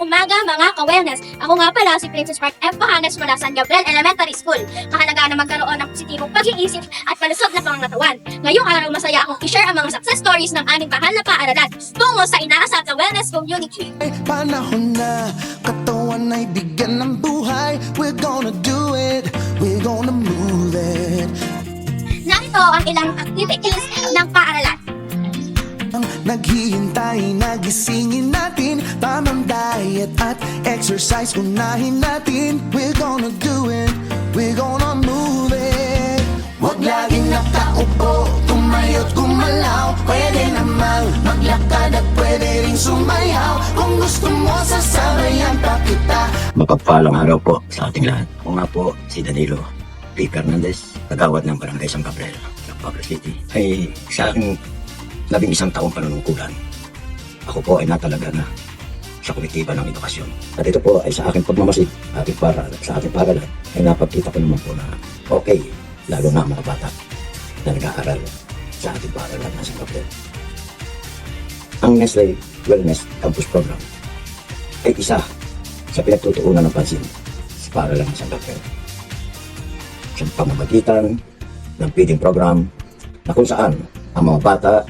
umaga mga ka-wellness. Ako nga pala si Princess Park F. Pahanes mula San Gabriel Elementary School. Kahalagahan na magkaroon ng positibong pag-iisip at palusot na pangangatawan. Ngayong araw masaya akong i-share ang mga success stories ng aming mahal na paaralan tungo sa inaasam na wellness community. Panahon na, katawan ay bigyan ng buhay. We're gonna do it, we're gonna move it. Narito ang ilang activities ng paaralan. Naghihintay, nagisingin natin. Tamang diet at exercise, unahin natin. We're gonna do it, we're gonna move it. Huwag laging nakaupo, tumayo't gumalaw. Pwede namang maglakad at pwede rin sumayaw. Kung gusto mo, sasabayan pa kita. Mapagpalang araw po sa ating lahat. Ako nga po si Danilo P. Fernandez, kagawad ng Barangay San Gabriel, ng Pablo City. Ay sa aking 11 taong panunungkulan, ako po ay natalaga na sa komitiba ng edukasyon. At ito po ay sa aking pagmamasid sa ating paaralan ay napagkita ko naman po na okay, lalo na ang mga bata na nag-aaral sa ating paaralan ng San Gabriel. Ang Nestle Wellness Campus Program ay isa sa pinagtutuunan ng pansin sa paaralan ng San Gabriel. Sa pamamagitan ng feeding program na kung saan ang mga bata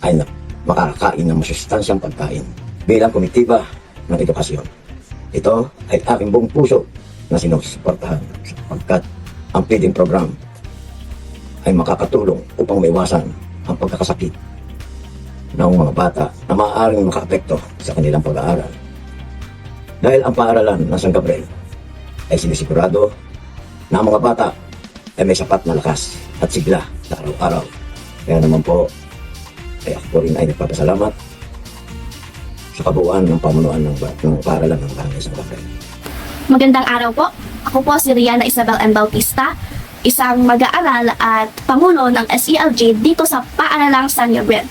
ay makakakain ng masustansyang pagkain bilang komitiba ng edukasyon. Ito ay aking buong puso na sinusuportahan sapagkat ang feeding program ay makakatulong upang maiwasan ang pagkakasakit ng mga bata na maaaring makaapekto sa kanilang pag-aaral. Dahil ang paaralan ng San Gabriel ay sinisigurado na ang mga bata ay may sapat na lakas at sigla sa araw-araw. Kaya naman po, ay ako po rin ay nagpapasalamat sa kabuuan ng pamunuan ng paaralan ng Barangay San Gabriel. Magandang araw po. Ako po si Riana Isabel M. Bautista, isang mag-aaral at pangulo ng SELJ dito sa Paaralang San Gabriel.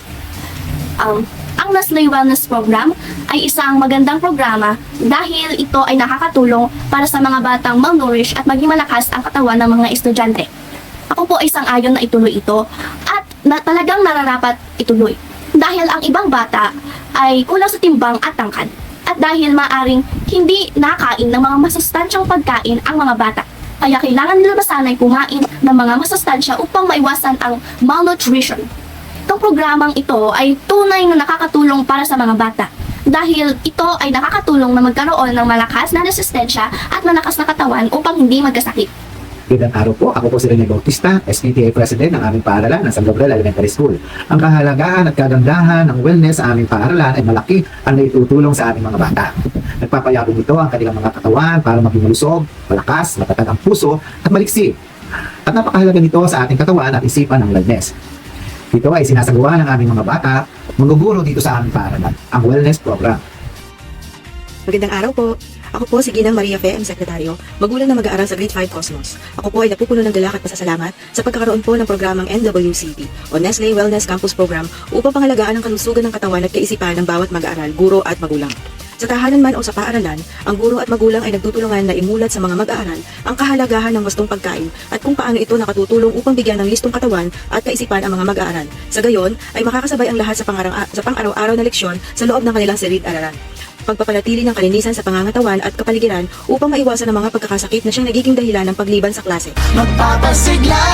Ang Nestle Wellness Program ay isang magandang programa dahil ito ay nakakatulong para sa mga batang malnourished at maging malakas ang katawan ng mga estudyante. Ako po ay sang-ayon na ituloy ito at talagang nararapat ituloy. Dahil ang ibang bata ay kulang sa timbang at tangkad. At dahil maaring hindi nakain ng mga masustansyang pagkain ang mga bata. Kaya kailangan nila masanay kumain ng mga masustansya upang maiwasan ang malnutrition. Itong programang ito ay tunay na nakakatulong para sa mga bata. Dahil ito ay nakakatulong na magkaroon ng malakas na resistensya at malakas na katawan upang hindi magkasakit. Magandang araw po. Ako po si Rene Bautista, SPTA President ng aming paaralan ng San Gabriel Elementary School. Ang kahalagahan at kagandahan ng wellness sa aming paaralan ay malaki ang naitutulong sa aming mga bata. Nagpapayabong ito ang kanilang mga katawan para maging malusog, malakas, matatag ang puso at maliksi. At napakahalaga nito sa ating katawan at isipan ng wellness. Ito ay sinasagawa ng aming mga bata at mangguguro dito sa aming paaralan, ang wellness program. Magandang araw po. Ako po si Ginang Maria Fe, Sekretaryo, magulang na mag-aaral sa Grade 5 Cosmos. Ako po ay napupuno ng galak at pasasalamat sa pagkakaroon po ng programang NWCP o Nestle Wellness Campus Program upang pangalagaan ang kalusugan ng katawan at kaisipan ng bawat mag-aaral, guro at magulang. Sa tahanan man o sa paaralan, ang guro at magulang ay nagtutulungan na imulat sa mga mag-aaral ang kahalagahan ng wastong pagkain at kung paano ito nakatutulong upang bigyan ng listong katawan at kaisipan ang mga mag-aaral. Sa gayon, ay makakasabay ang lahat sa pang-araw-araw na leksyon sa loob ng kanilang silid-aralan. Pagpapanatili ng kalinisan sa pangangatawan at kapaligiran upang maiwasan ang mga pagkakasakit na siyang nagiging dahilan ng pagliban sa klase. Magpapasigla,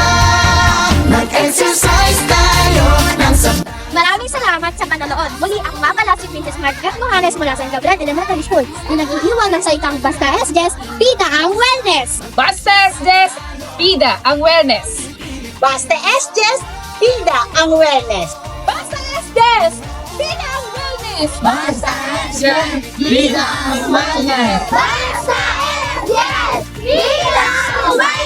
mag-exercise tayo ng sabay. Maraming salamat sa panonood. Muli ako nga pala si Princess Mark F. Pahanes mula San Gabriel Elementary School na nag-iiwan ng salitang basta SJS, pita ang wellness! Basta SJS, pida ang wellness. Basta SJS, pida ang wellness. Basta SJS, pida ang wellness. Basta SJS, pida ang wellness. Basta SJS, pida ang wellness.